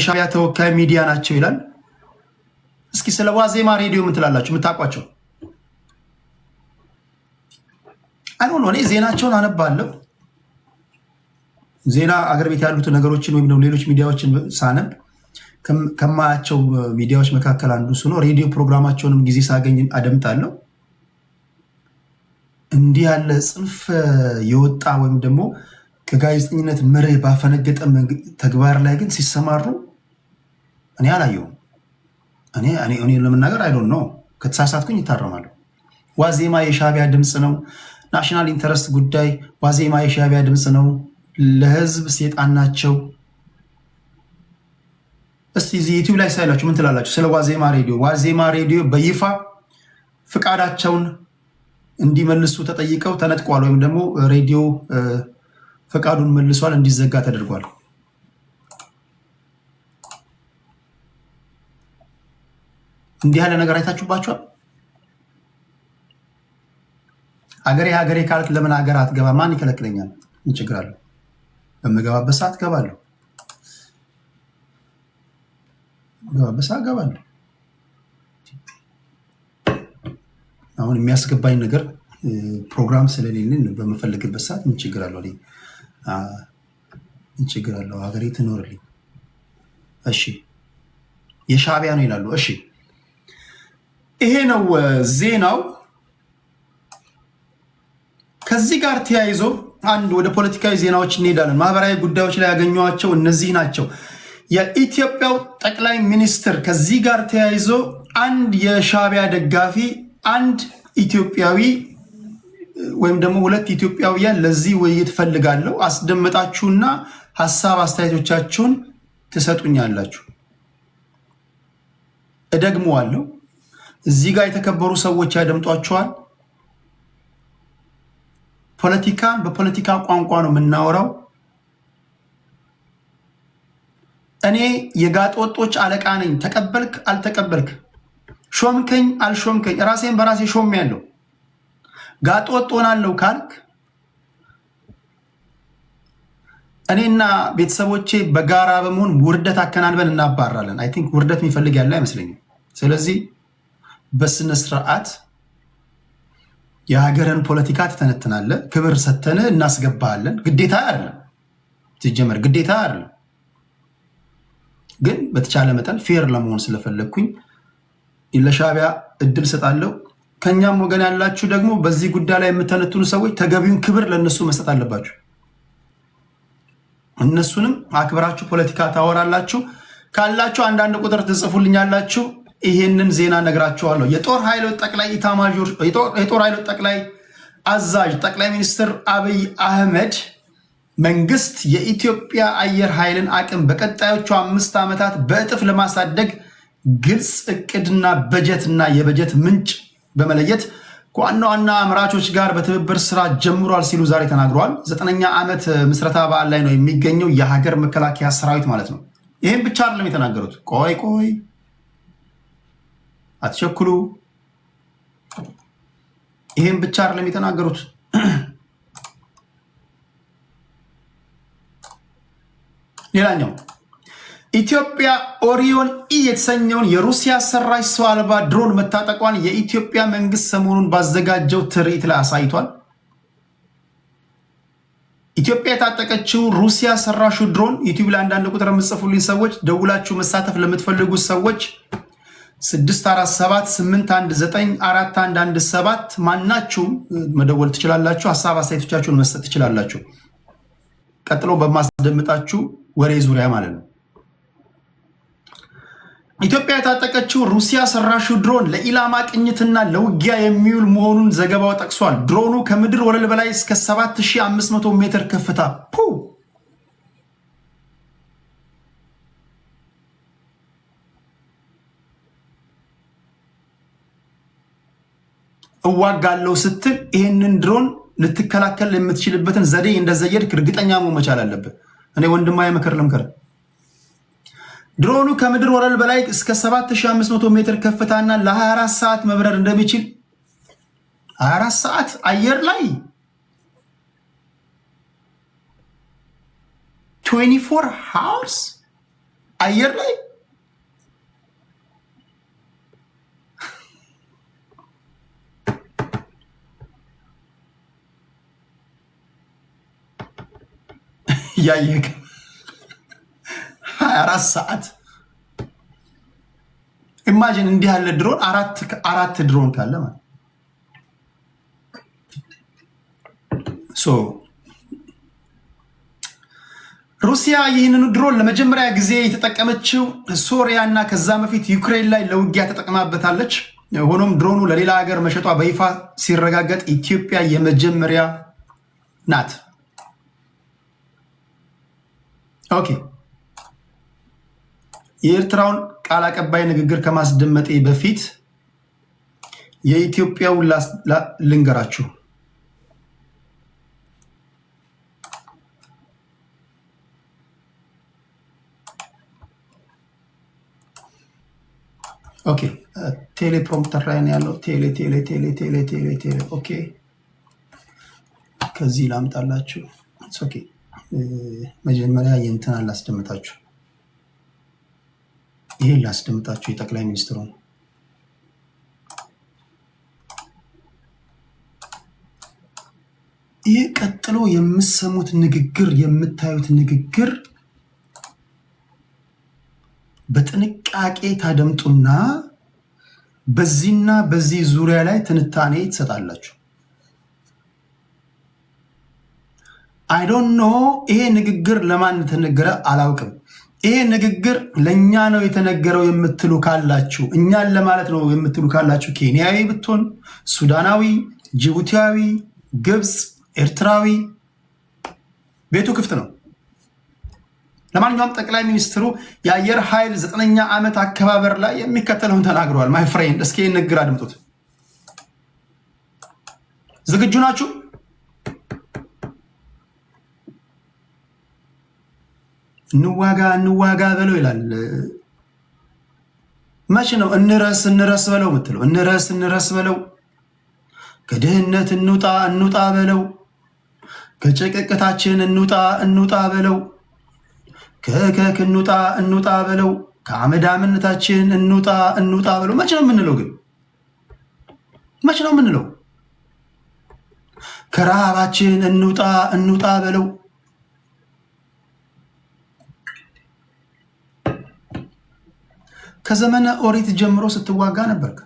የሻዕቢያ ተወካይ ሚዲያ ናቸው ይላል። እስኪ ስለ ዋዜማ ሬዲዮ ምን ትላላችሁ? የምታውቋቸው አይሆን እኔ ዜናቸውን አነባለሁ። ዜና አገር ቤት ያሉት ነገሮችን ወይም ደግሞ ሌሎች ሚዲያዎችን ሳነብ ከማያቸው ሚዲያዎች መካከል አንዱ እሱ ነው። ሬዲዮ ፕሮግራማቸውንም ጊዜ ሳገኝ አደምጣለሁ። እንዲህ ያለ ጽንፍ የወጣ ወይም ደግሞ ከጋዜጠኝነት መርህ ባፈነገጠ ተግባር ላይ ግን ሲሰማሩ እኔ አላየሁም። እኔ ለመናገር አይዶን ነው፣ ከተሳሳትኩኝ ይታረማለሁ። ዋዜማ የሻዕቢያ ድምፅ ነው። ናሽናል ኢንተረስት ጉዳይ ዋዜማ የሻዕቢያ ድምፅ ነው። ለህዝብ ሴጣን ናቸው። እስቲ እዚህ ዩቲዩብ ላይ ሳይላችሁ ምን ትላላችሁ ስለ ዋዜማ ሬዲዮ? ዋዜማ ሬዲዮ በይፋ ፍቃዳቸውን እንዲመልሱ ተጠይቀው ተነጥቋል፣ ወይም ደግሞ ሬዲዮ ፈቃዱን መልሷል፣ እንዲዘጋ ተደርጓል። እንዲህ ያለ ነገር አይታችሁባችኋል? ሀገሬ ካልክ ለምን ሀገር አትገባ? ማን ይከለክለኛል? ምን ችግር አለው? በምገባበት ሰዓት ገባለሁ፣ ገባለሁ። አሁን የሚያስገባኝ ነገር ፕሮግራም ስለሌለን በምፈልግበት ሰዓት ምን ችግር አለው? ምን ችግር አለው? ሀገሬ ትኖርልኝ። እሺ የሻዕቢያ ነው ይላሉ። እሺ ይሄ ነው ዜናው። ከዚህ ጋር ተያይዞ አንድ ወደ ፖለቲካዊ ዜናዎች እንሄዳለን። ማህበራዊ ጉዳዮች ላይ ያገኟቸው እነዚህ ናቸው። የኢትዮጵያው ጠቅላይ ሚኒስትር ከዚህ ጋር ተያይዞ አንድ የሻዕቢያ ደጋፊ አንድ ኢትዮጵያዊ ወይም ደግሞ ሁለት ኢትዮጵያውያን ለዚህ ውይይት ፈልጋለሁ አስደምጣችሁና ሀሳብ አስተያየቶቻችሁን ትሰጡኛላችሁ። እደግመዋለሁ። እዚህ ጋር የተከበሩ ሰዎች ያደምጧቸዋል። ፖለቲካን በፖለቲካ ቋንቋ ነው የምናወራው። እኔ የጋጥ ወጦች አለቃ ነኝ። ተቀበልክ አልተቀበልክ፣ ሾምከኝ አልሾምከኝ፣ ራሴን በራሴ ሾም ያለው ጋጥ ወጥ ሆናለሁ ካልክ እኔና ቤተሰቦቼ በጋራ በመሆን ውርደት አከናንበን እናባራለን። አይ ቲንክ ውርደት የሚፈልግ ያለ አይመስለኝም። ስለዚህ በስነ ስርዓት የሀገርን ፖለቲካ ትተነትናለ፣ ክብር ሰተን እናስገባለን። ግዴታ አይደለም፣ ሲጀመር ግዴታ አይደለም። ግን በተቻለ መጠን ፌር ለመሆን ስለፈለግኩኝ ለሻዕቢያ እድል ሰጣለሁ። ከኛም ወገን ያላችሁ ደግሞ በዚህ ጉዳይ ላይ የምተነትኑ ሰዎች ተገቢውን ክብር ለነሱ መስጠት አለባችሁ። እነሱንም አክብራችሁ ፖለቲካ ታወራላችሁ። ካላችሁ አንዳንድ ቁጥር ትጽፉልኛላችሁ። ይሄንን ዜና ነግራችኋለሁ። የጦር ኃይሎች ጠቅላይ አዛዥ ጠቅላይ ሚኒስትር አብይ አህመድ መንግስት የኢትዮጵያ አየር ኃይልን አቅም በቀጣዮቹ 5 ዓመታት በእጥፍ ለማሳደግ ግልጽ እቅድና በጀትና የበጀት ምንጭ በመለየት ከዋና ዋና አምራቾች ጋር በትብብር ስራ ጀምሯል ሲሉ ዛሬ ተናግረዋል። 9ኛ ዓመት ምስረታ በዓል ላይ ነው የሚገኘው የሀገር መከላከያ ሰራዊት ማለት ነው። ይህም ብቻ አይደለም የተናገሩት። ቆይ አትቸኩሉ። ይህም ብቻ አይደለም የተናገሩት። ሌላኛው ኢትዮጵያ ኦሪዮን ኢ የተሰኘውን የሩሲያ ሰራሽ ሰው አልባ ድሮን መታጠቋን የኢትዮጵያ መንግስት ሰሞኑን ባዘጋጀው ትርኢት ላይ አሳይቷል። ኢትዮጵያ የታጠቀችው ሩሲያ ሰራሹ ድሮን ዩቲዩብ ላይ አንዳንድ ቁጥር የምትጽፉልኝ ሰዎች ደውላችሁ መሳተፍ ለምትፈልጉት ሰዎች 647819417 ማናችሁም መደወል ትችላላችሁ። ሀሳብ አስተያየቶቻችሁን መስጠት ትችላላችሁ። ቀጥሎ በማስደምጣችሁ ወሬ ዙሪያ ማለት ነው። ኢትዮጵያ የታጠቀችው ሩሲያ ሰራሹ ድሮን ለኢላማ ቅኝትና ለውጊያ የሚውል መሆኑን ዘገባው ጠቅሷል። ድሮኑ ከምድር ወለል በላይ እስከ 7500 ሜትር ከፍታ እዋጋለሁ ስትል ይህንን ድሮን ልትከላከል የምትችልበትን ዘዴ እንደዘየድክ እርግጠኛ መሆን መቻል አለብህ። እኔ ወንድማዬ ምክር ልምከር። ድሮኑ ከምድር ወለል በላይ እስከ 7500 ሜትር ከፍታና ለ24 ሰዓት መብረር እንደሚችል 24 ሰዓት አየር ላይ 24 hours አየር ላይ ያየክ 24 ሰዓት ኢማጂን እንዲህ ያለ ድሮን አራት ድሮን ካለ ማለት ሩሲያ ይህንን ድሮን ለመጀመሪያ ጊዜ የተጠቀመችው ሶሪያ እና ከዛ በፊት ዩክሬን ላይ ለውጊያ ተጠቅማበታለች። ሆኖም ድሮኑ ለሌላ ሀገር መሸጧ በይፋ ሲረጋገጥ ኢትዮጵያ የመጀመሪያ ናት። ኦኬ፣ የኤርትራውን ቃል አቀባይ ንግግር ከማስደመጤ በፊት የኢትዮጵያውን ልንገራችሁ። ኦኬ፣ ቴሌፕሮምፕተር ላይ ነው ያለው። ቴሌ ኦኬ፣ ከዚህ ላምጣላችሁ። ኦኬ፣ መጀመሪያ የእንትን ላስደምጣችሁ። ይሄን ላስደምጣችሁ የጠቅላይ ሚኒስትሩን። ይህ ቀጥሎ የምሰሙት ንግግር የምታዩት ንግግር በጥንቃቄ ታደምጡና በዚህና በዚህ ዙሪያ ላይ ትንታኔ ትሰጣላችሁ። አይ ዶንት ኖ ይሄ ንግግር ለማን ተነገረ አላውቅም። ይሄ ንግግር ለኛ ነው የተነገረው የምትሉ ካላችሁ፣ እኛን ለማለት ነው የምትሉ ካላችሁ፣ ኬንያዊ ብትሆን፣ ሱዳናዊ፣ ጅቡቲያዊ፣ ግብፅ፣ ኤርትራዊ ቤቱ ክፍት ነው። ለማንኛውም ጠቅላይ ሚኒስትሩ የአየር ኃይል 9ኛ ዓመት አከባበር ላይ የሚከተለውን ተናግረዋል። ማይ ፍሬንድ፣ እስኪ ንግግር አድምጡት። ዝግጁ ናችሁ? እንዋጋ በለው ይላል። መቼ ነው እንረስ በለው የምትለው? እንረስ በለው። ከድህነት እንውጣ በለው። ከጭቅቅታችን እንውጣ በለው። ከከክ እንውጣ በለው። ከአመዳምነታችን እንውጣ በለው። መቼ ነው የምንለው ግን? መቼ ነው የምንለው? ከረሃባችን እንውጣ በለው። ከዘመነ ኦሪት ጀምሮ ስትዋጋ ነበርክ።